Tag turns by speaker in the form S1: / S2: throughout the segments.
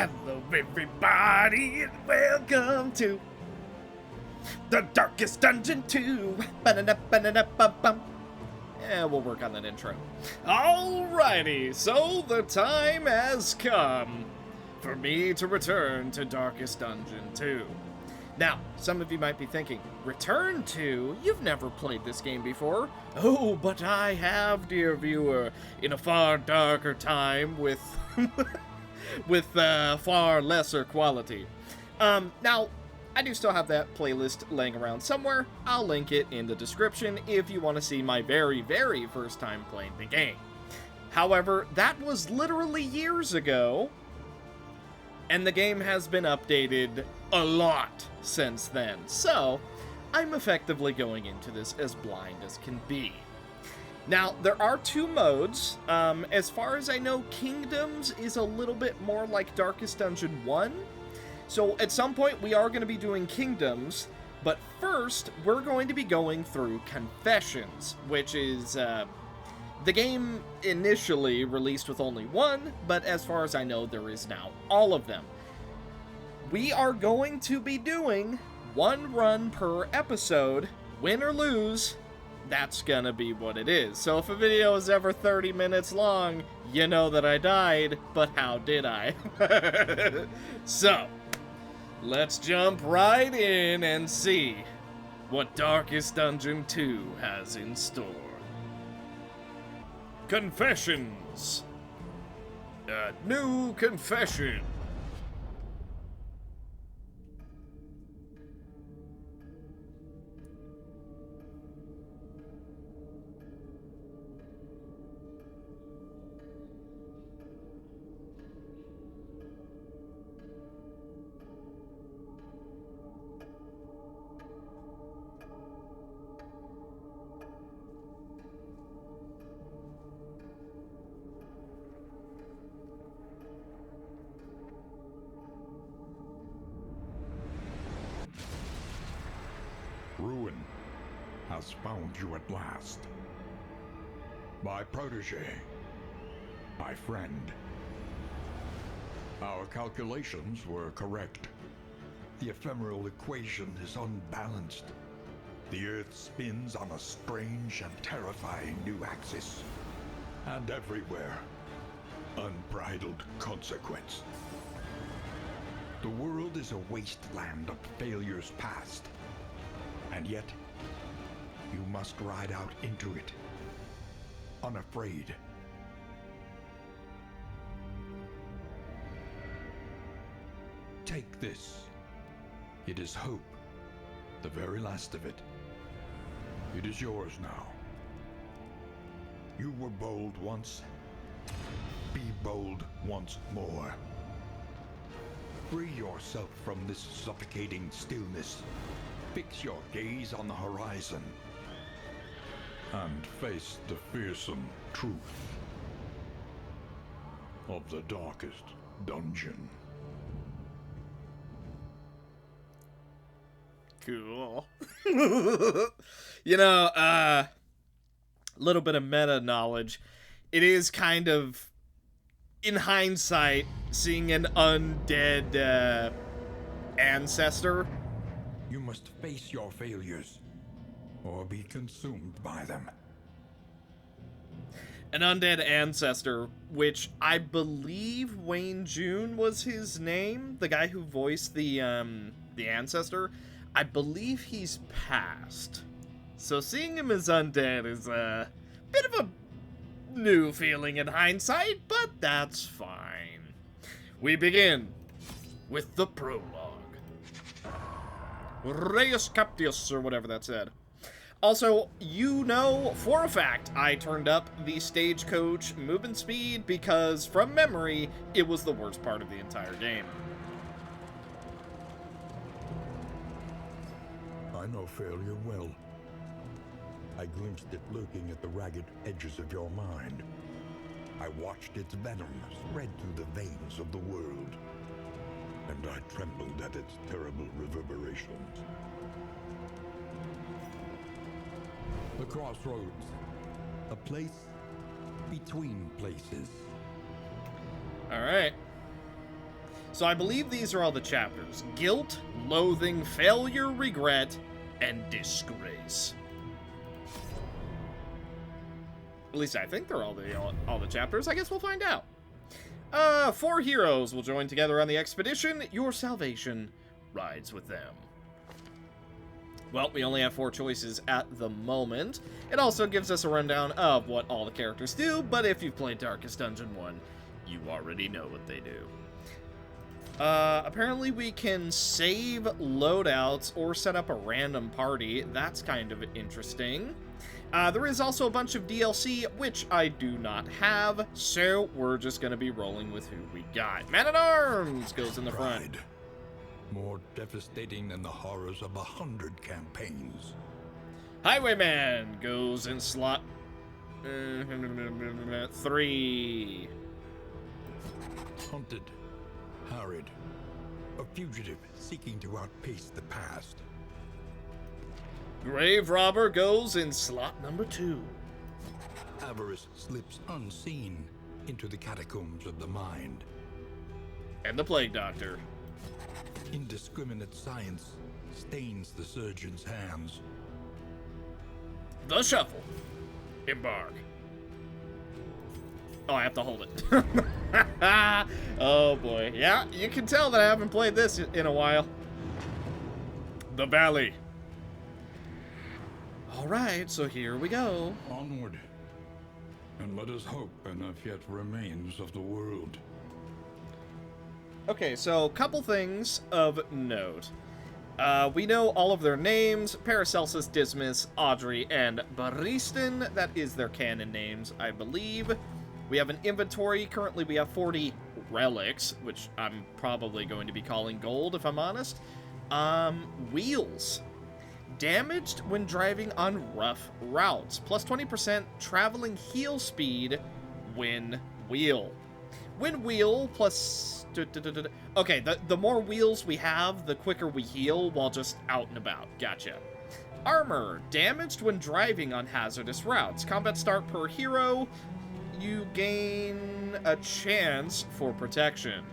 S1: Hello everybody and welcome to the Darkest Dungeon 2. Ba-da-da-ba-da-da-ba-bum. We'll work on that intro. Alrighty, so the time has come for me to return to Darkest Dungeon 2. Now, some of you might be thinking, return to? You've never played this game before. Oh, but I have, dear viewer, in a far darker time with with far lesser quality. Now, I do still have that playlist laying around somewhere. I'll link it in the description if you want to see my very, very first time playing the game. However, that was literally years ago, and the game has been updated a lot since then, so I'm effectively going into this as blind as can be. Now, there are two modes. As far as I know, Kingdoms is a little bit more like Darkest Dungeon 1. So at some point, we are going to be doing Kingdoms, but first, we're going to be going through Confessions, which is the game initially released with only one, but as far as I know, there is now all of them. We are going to be doing one run per episode, win or lose. That's gonna be what it is. So if a video is ever 30 minutes long, you know that I died, but how did I? So, let's jump right in and see what Darkest Dungeon 2 has in store. Confessions. A new confession.
S2: Ruin has found you at last. My protege, my friend. Our calculations were correct. The ephemeral equation is unbalanced. The Earth spins on a strange and terrifying new axis. And everywhere, unbridled consequence. The world is a wasteland of failures past. And yet, you must ride out into it, unafraid. Take this. It is hope, the very last of it. It is yours now. You were bold once. Be bold once more. Free yourself from this suffocating stillness. Fix your gaze on the horizon and face the fearsome truth of the Darkest Dungeon.
S1: Cool. You know, a little bit of meta knowledge. It is kind of, in hindsight, seeing an undead ancestor.
S2: You must face your failures, or be consumed by them.
S1: An undead ancestor, which I believe Wayne June was his name, the guy who voiced the ancestor. I believe he's passed. So seeing him as undead is a bit of a new feeling in hindsight, but that's fine. We begin with the prologue. Reus Captius, or whatever that said. Also, you know for a fact I turned up the stagecoach movement speed because, from memory, it was the worst part of the entire game.
S2: I know failure well. I glimpsed it lurking at the ragged edges of your mind. I watched its venom spread through the veins of the world. And I trembled at its terrible reverberations. The crossroads. A place between places.
S1: Alright. So I believe these are all the chapters. Guilt, loathing, failure, regret, and disgrace. At least I think they're all the chapters. I guess we'll find out. 4 heroes will join together on the expedition. Your salvation rides with them. Well, we only have 4 choices at the moment. It also gives us a rundown of what all the characters do, but if you've played Darkest Dungeon 1, you already know what they do. Apparently we can save loadouts or set up a random party. That's kind of interesting. There is also a bunch of DLC, which I do not have, so we're just going to be rolling with who we got. Man-at-Arms goes in the front.
S2: Pride. More devastating than the horrors of 100 campaigns.
S1: Highwayman goes in slot 3.
S2: Hunted. Harried. A fugitive seeking to outpace the past.
S1: Grave Robber goes in slot number 2.
S2: Avarice slips unseen into the catacombs of the mind.
S1: And the Plague Doctor.
S2: Indiscriminate science stains the surgeon's hands.
S1: The Shuffle. Embark. Oh, I have to hold it. Oh boy. Yeah, you can tell that I haven't played this in a while. The Valley. Alright, so here we go.
S2: Onward, and let us hope enough yet remains of the world.
S1: Okay, so a couple things of note. We know all of their names: Paracelsus, Dismas, Audrey, and Baristan. That is their canon names, I believe. We have an inventory. Currently, we have 40 relics, which I'm probably going to be calling gold, if I'm honest. Wheels. Damaged when driving on rough routes. Plus 20% traveling heel speed when wheel. When wheel plus... Okay, the more wheels we have, the quicker we heal while just out and about. Gotcha. Armor. Damaged when driving on hazardous routes. Combat start per hero. You gain a chance for protection.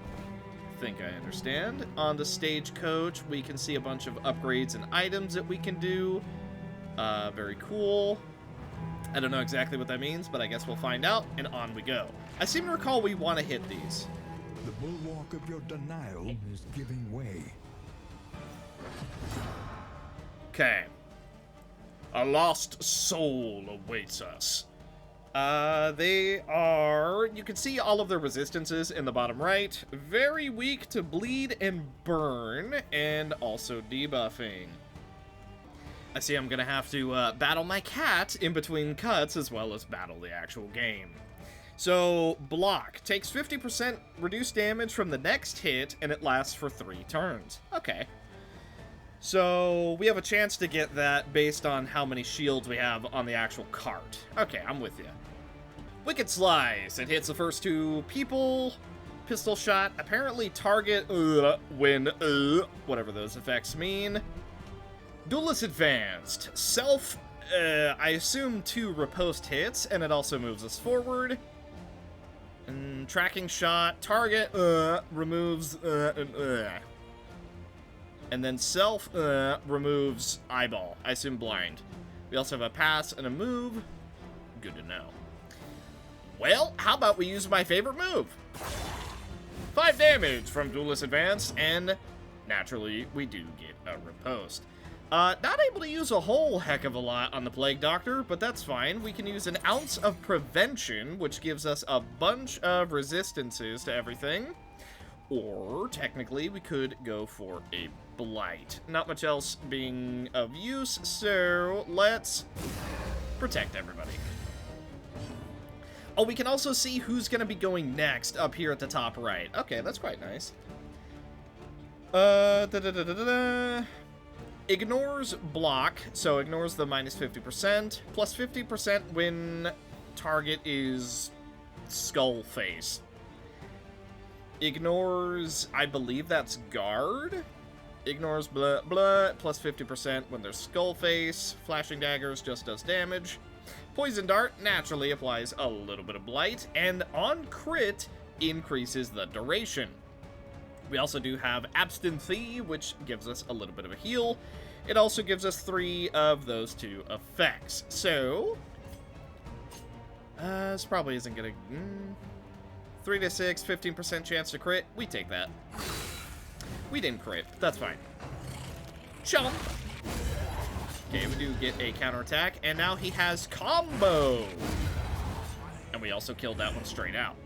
S1: Think I understand. On the stagecoach, we can see a bunch of upgrades and items that we can do. Very cool. I don't know exactly what that means, but I guess we'll find out, and on we go. I seem to recall we want to hit these.
S2: The bulwark of your denial is giving way.
S1: Okay. A lost soul awaits us. They are... You can see all of their resistances in the bottom right. Very weak to bleed and burn, and also debuffing. I see I'm gonna have to battle my cat in between cuts, as well as battle the actual game. So, block. Takes 50% reduced damage from the next hit, and it lasts for 3 turns. Okay. So, we have a chance to get that based on how many shields we have on the actual cart. Okay, I'm with you. Wicked Slice. It hits the first 2 people. Pistol shot. Apparently target when whatever those effects mean. Duelist Advanced. Self, I assume 2 riposte hits, and it also moves us forward. And tracking shot. Target removes and then self removes eyeball. I assume blind. We also have a pass and a move. Good to know. Well, how about we use my favorite move? 5 damage from Duelist Advance, and naturally, we do get a riposte. Not able to use a whole heck of a lot on the Plague Doctor, but that's fine. We can use an ounce of prevention, which gives us a bunch of resistances to everything. Or, technically, we could go for a blight. Not much else being of use, so let's protect everybody. Oh, we can also see who's going to be going next up here at the top right. Okay, that's quite nice. Ignores block, so ignores the minus 50%. Plus 50% when target is skull face. Ignores, I believe that's guard. Ignores blah blah, plus 50% when there's skull face. Flashing daggers just does damage. Poison dart naturally applies a little bit of blight, and on crit increases the duration. We also do have Abstinthe, which gives us a little bit of a heal. It also gives us 3 of those 2 effects. So, this probably isn't gonna... 3 to 6, 15% chance to crit. We take that. We didn't crit. That's fine. Jump! Okay, we do get a counterattack, and now he has combo! And we also killed that one straight out.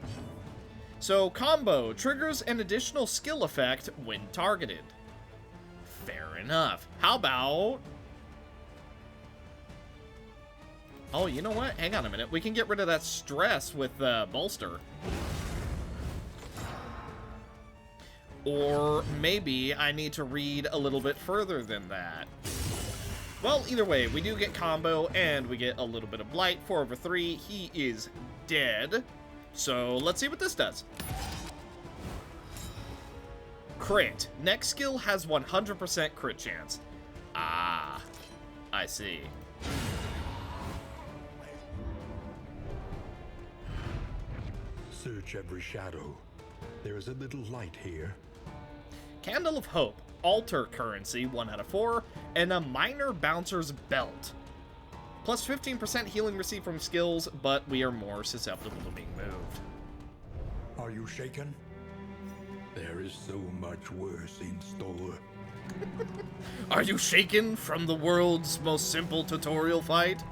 S1: So, combo triggers an additional skill effect when targeted. Fair enough. How about... Oh, you know what? Hang on a minute. We can get rid of that stress with Bolster. Or maybe I need to read a little bit further than that. Well, either way, we do get combo, and we get a little bit of blight. 4 over 3. He is dead. So, let's see what this does. Crit. Next skill has 100% crit chance. Ah, I see.
S2: Search every shadow. There is a little light here.
S1: Candle of Hope. Alter currency, 1 out of 4. And a Minor Bouncer's Belt. Plus 15% healing received from skills, but we are more susceptible to being moved.
S2: Are you shaken? There is so much worse in store.
S1: Are you shaken from the world's most simple tutorial fight?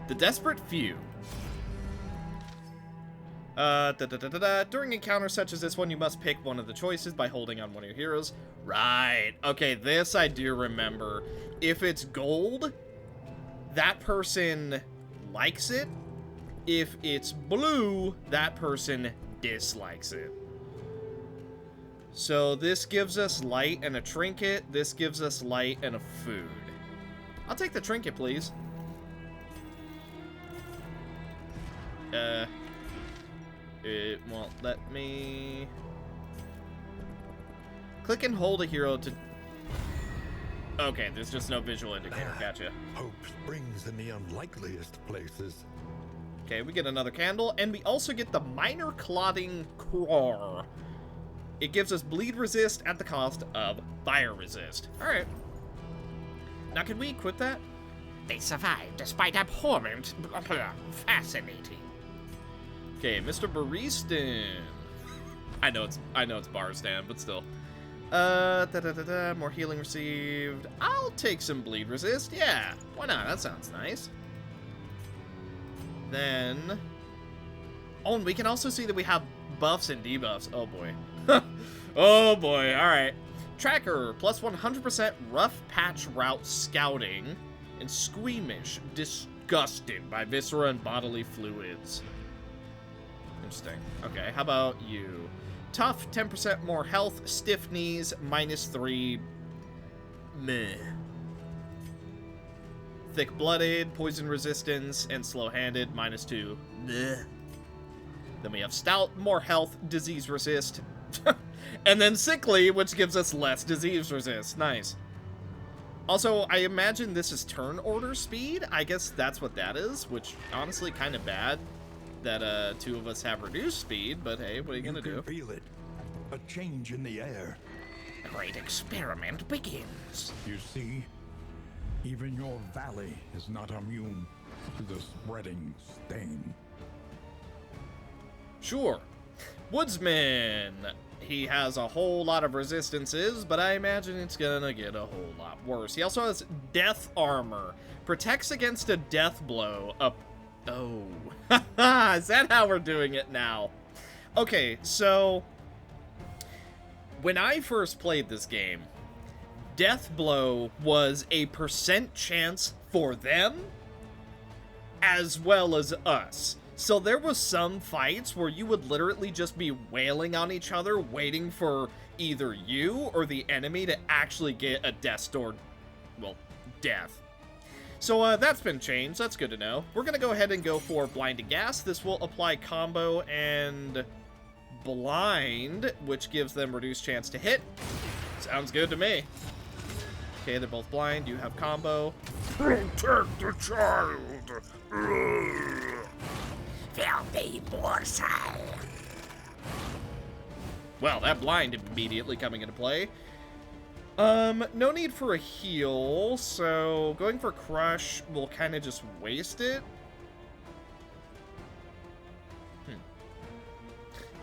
S1: The Desperate Few. During encounters such as this one, you must pick one of the choices by holding on one of your heroes. Right. Okay, this I do remember. If it's gold, that person likes it. If it's blue, that person dislikes it. So this gives us light and a trinket. This gives us light and a food. I'll take the trinket, please. It won't let me... Click and hold a hero to... Okay, there's just no visual indicator. Gotcha.
S2: Hope springs in the unlikeliest places.
S1: Okay, we get another candle, and we also get the Minor Clotting Craw. It gives us bleed resist at the cost of fire resist. Alright. Now, can we equip that?
S3: They survived despite abhorrent... fascinating.
S1: Okay, Mr. Baristan. I know it's Baristan, but still. More healing received. I'll take some bleed resist. Yeah, why not? That sounds nice. Then... Oh, and we can also see that we have buffs and debuffs. Oh, boy. Oh, boy. All right. Tracker, plus 100% rough patch route scouting, and squeamish, disgusted by viscera and bodily fluids. Interesting. Okay, how about you? Tough, 10% more health, stiff knees, -3. Meh. Thick-blooded, poison resistance, and slow-handed, -2. Meh. Then we have stout, more health, disease resist. And then sickly, which gives us less disease resist. Nice. Also, I imagine this is turn order speed. I guess that's what that is, which honestly kind of bad that 2 of us have reduced speed, but hey, what are you gonna do?
S2: Feel it. A change in the air.
S3: The great experiment begins.
S2: You see, even your valley is not immune to the spreading stain.
S1: Sure. Woodsman. He has a whole lot of resistances, but I imagine it's gonna get a whole lot worse. He also has death armor. Protects against a death blow. Oh. Is that how we're doing it now? Okay, so... When I first played this game, death blow was a % chance for them, as well as us. So there was some fights where you would literally just be wailing on each other, waiting for either you or the enemy to actually get a death. So that's been changed. That's good to know. We're going to go ahead and go for Blinding Gas. This will apply combo and blind, which gives them reduced chance to hit. Sounds good to me. Okay, they're both blind. You have combo.
S3: Protect the child. Filthy morsel.
S1: Well, that blind immediately coming into play. No need for a heal, so going for Crush will kind of just waste it.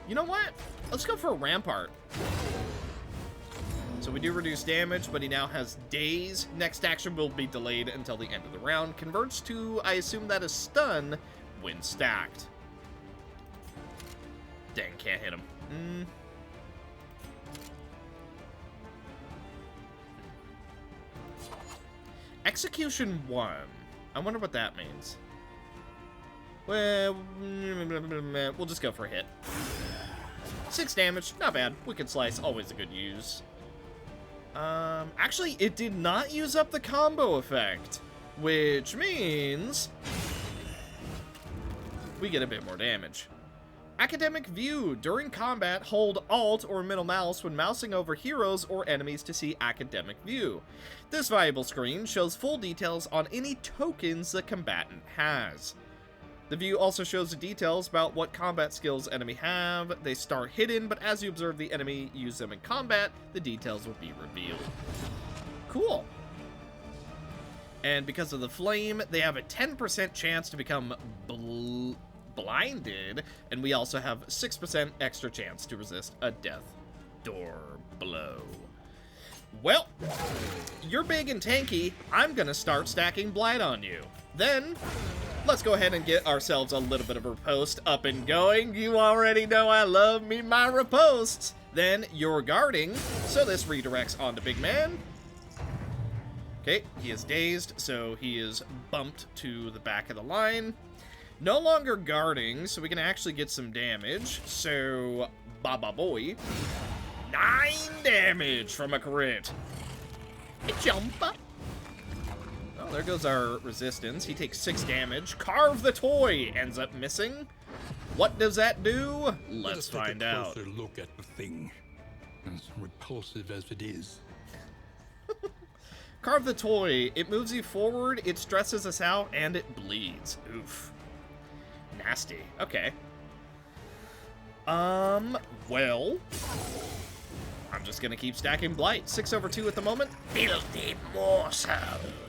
S1: You know what? Let's go for a Rampart. So we do reduce damage, but he now has Daze. Next action will be delayed until the end of the round. Converts to, I assume that is stun when stacked. Dang, can't hit him. Execution 1. I wonder what that means. Well, we'll just go for a hit. 6 damage, not bad. Wicked Slice, always a good use. Actually, it did not use up the combo effect, which means we get a bit more damage. Academic View. During combat, hold Alt or middle mouse when mousing over heroes or enemies to see Academic View. This valuable screen shows full details on any tokens the combatant has. The view also shows the details about what combat skills enemy have. They start hidden, but as you observe the enemy use them in combat, the details will be revealed. Cool. And because of the flame, they have a 10% chance to become blinded, and we also have 6% extra chance to resist a death door blow. Well, you're big and tanky. I'm gonna start stacking blight on you. Then, let's go ahead and get ourselves a little bit of riposte up and going. You already know I love me my ripostes. Then you're guarding, so this redirects onto Big Man. Okay, he is dazed, so he is bumped to the back of the line. No longer guarding, so we can actually get some damage. So, Baba Boy. 9 damage from a crit. Jump up. Oh, there goes our resistance. He takes 6 damage. Carve the Toy ends up missing. What does that do? Let's find out.
S2: Take a closer look at the thing, as repulsive as it is.
S1: Carve the Toy. It moves you forward, it stresses us out, and it bleeds. Oof. Nasty. Okay. Well, I'm just gonna keep stacking blight. 6 over 2 at the moment.
S3: Filthy morsel.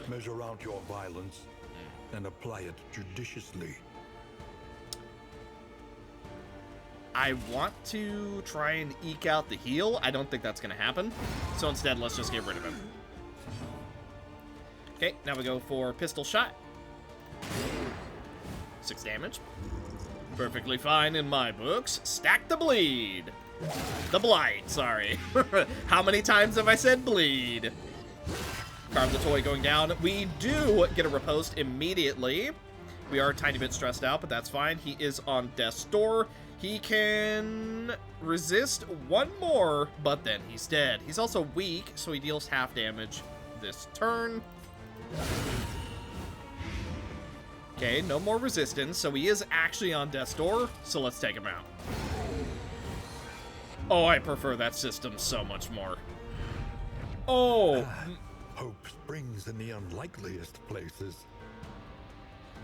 S2: Measure out your violence and apply it judiciously.
S1: I want to try and eke out the heal. I don't think that's gonna happen. So instead, let's just get rid of him. Okay, now we go for pistol shot. 6 damage. Perfectly fine in my books. Stack the bleed. The blight, sorry. How many times have I said bleed? Carve the Toy going down. We do get a riposte immediately. We are a tiny bit stressed out, but that's fine. He is on death's door. He can resist 1 more, but then he's dead. He's also weak, so he deals half damage this turn. Okay, no more resistance, so he is actually on death's door, so let's take him out. Oh, I prefer that system so much more. Oh!
S2: Hope springs in the unlikeliest places.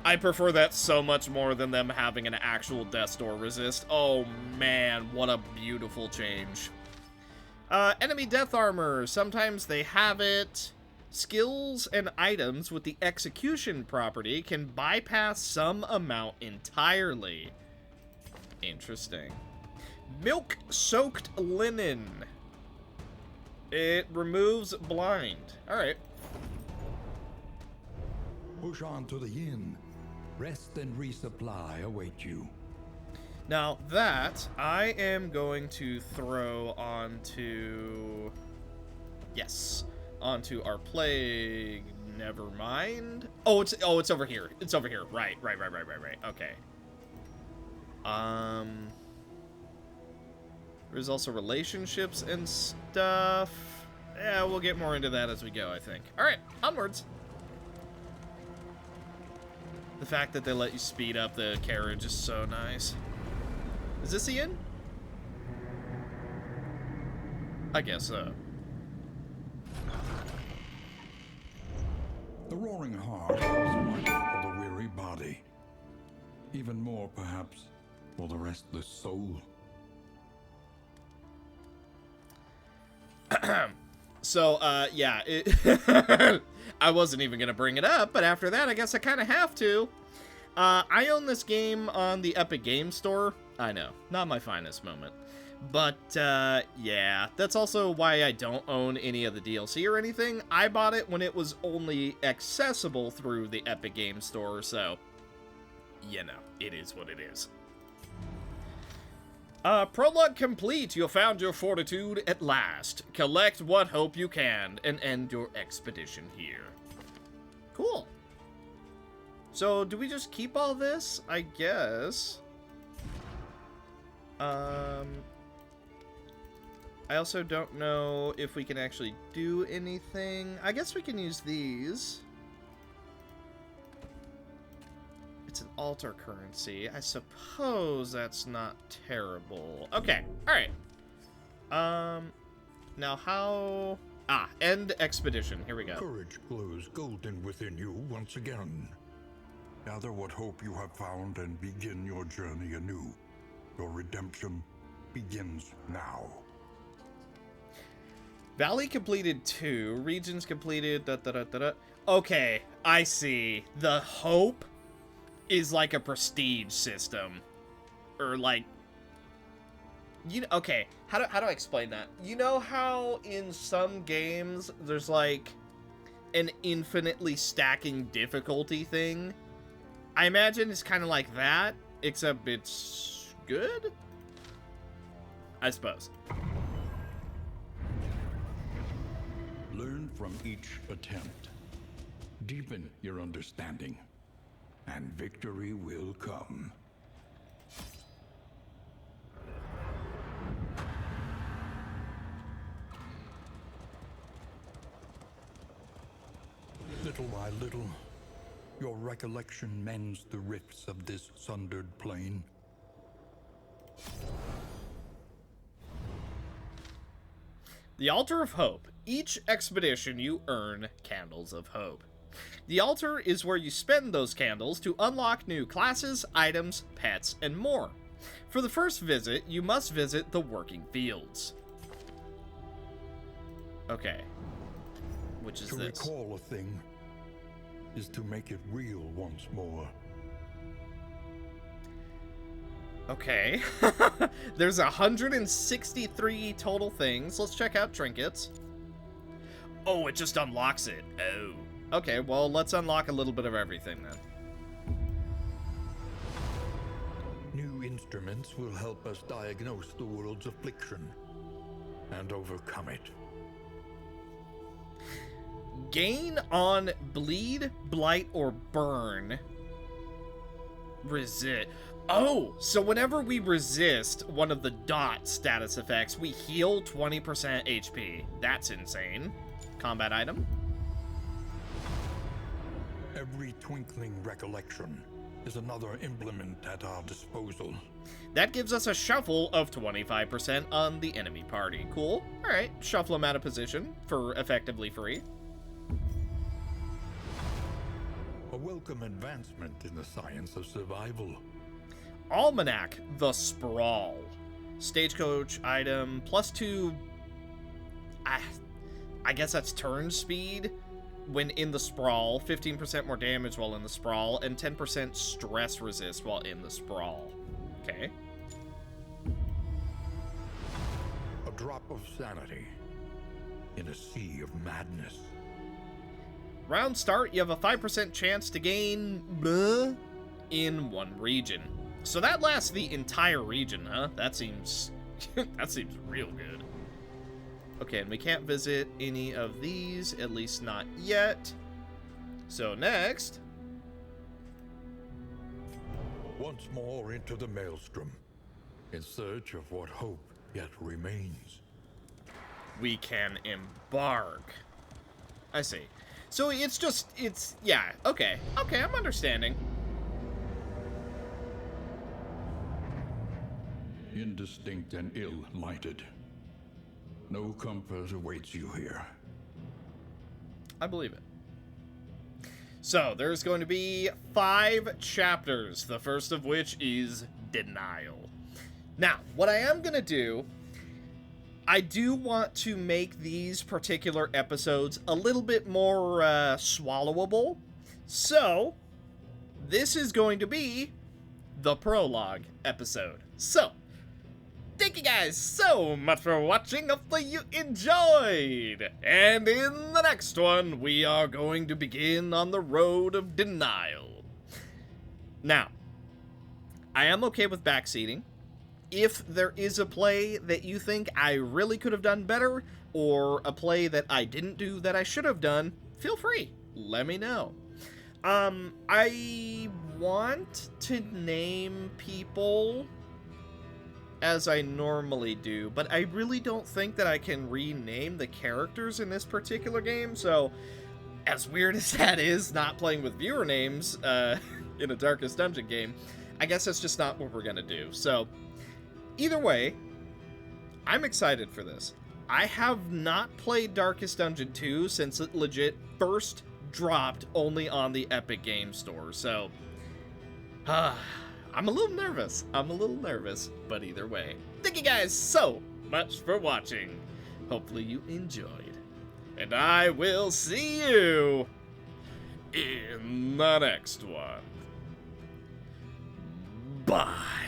S1: I prefer that so much more than them having an actual death's door resist. Oh man, what a beautiful change. Enemy death armor. Sometimes they have it. Skills and items with the execution property can bypass some amount entirely. Interesting. Milk-soaked linen. It removes blind. Alright.
S2: Push on to the inn. Rest and resupply await you.
S1: Now that, I am going to throw onto... Yes. Onto our plague. Never mind. Oh, it's over here. It's over here. Right. Okay. There's also relationships and stuff. Yeah, we'll get more into that as we go, I think. All right, onwards. The fact that they let you speed up the carriage is so nice. Is this the inn? I guess so.
S2: The roaring heart is wonderful for the weary body. Even more, perhaps, for the restless soul.
S1: So, yeah, I wasn't even going to bring it up, but after that, I guess I kind of have to. I own this game on the Epic Games Store. I know, not my finest moment. But, yeah, that's also why I don't own any of the DLC or anything. I bought it when it was only accessible through the Epic Games Store, so, you know, it is what it is. Prologue complete. You found your fortitude at last. Collect what hope you can and end your expedition here. Cool. So, do we just keep all this? I guess. I also don't know if we can actually do anything. I guess we can use these. It's an altar currency. I suppose that's not terrible. Okay, alright. Now how... end expedition. Here we go.
S2: Courage glows golden within you once again. Gather what hope you have found and begin your journey anew. Your redemption begins now.
S1: Valley completed 2. Regions completed... Okay, I see. The hope is like a prestige system. Or like... okay, how do I explain that? You know how in some games there's like an infinitely stacking difficulty thing? I imagine it's kind of like that, except it's good? I suppose.
S2: Learn from each attempt. Deepen your understanding. And victory will come. Little by little, your recollection mends the rifts of this sundered plain.
S1: The Altar of Hope. Each expedition you earn Candles of Hope. The altar is where you spend those candles to unlock new classes, items, pets, and more. For the first visit, you must visit the working fields. Okay. Which is this?
S2: To recall a thing is to make it real once more.
S1: Okay. There's 163 total things. Let's check out trinkets. Oh, it just unlocks it. Oh. Okay, well, let's unlock a little bit of everything then.
S2: New instruments will help us diagnose the world's affliction and overcome it.
S1: Gain on bleed, blight, or burn. Resist. Oh, so whenever we resist one of the dot status effects, we heal 20% HP. That's insane. Combat item.
S2: Every twinkling recollection is another implement at our disposal.
S1: That gives us a shuffle of 25% on the enemy party. Cool. Alright, shuffle them out of position for effectively free.
S2: A welcome advancement in the science of survival.
S1: Almanac, the Sprawl. Stagecoach item, +2... I guess that's turn speed when in the sprawl, 15% more damage while in the sprawl, and 10% stress resist while in the sprawl. Okay.
S2: A drop of sanity in a sea of madness.
S1: Round start, you have a 5% chance to gain in one region. So that lasts the entire region, huh? That seems that seems real good. Okay, and we can't visit any of these, at least not yet. So next,
S2: Once more into the maelstrom, in search of what hope yet remains.
S1: we can embark. I see. So it's yeah, okay, I'm understanding.
S2: Indistinct and ill-lighted. No comfort awaits you here.
S1: I believe it. So, there's going to be 5 chapters, the first of which is Denial. Now, what I am going to do I do want to make these particular episodes a little bit more swallowable. So, this is going to be the prologue episode. So, thank you guys so much for watching. Hopefully you enjoyed. And in the next one, we are going to begin on the road of denial. Now, I am okay with backseating. If there is a play that you think I really could have done better, or a play that I didn't do that I should have done, feel free. Let me know. I want to name people as I normally do, but I really don't think that I can rename the characters in this particular game, so as weird as that is, not playing with viewer names in a Darkest Dungeon game, I guess that's just not what we're gonna do. So, either way, I'm excited for this. I have not played Darkest Dungeon 2 since it legit first dropped only on the Epic Game Store, so I'm a little nervous. But either way, thank you guys so much for watching. Hopefully you enjoyed. And I will see you in the next one. Bye.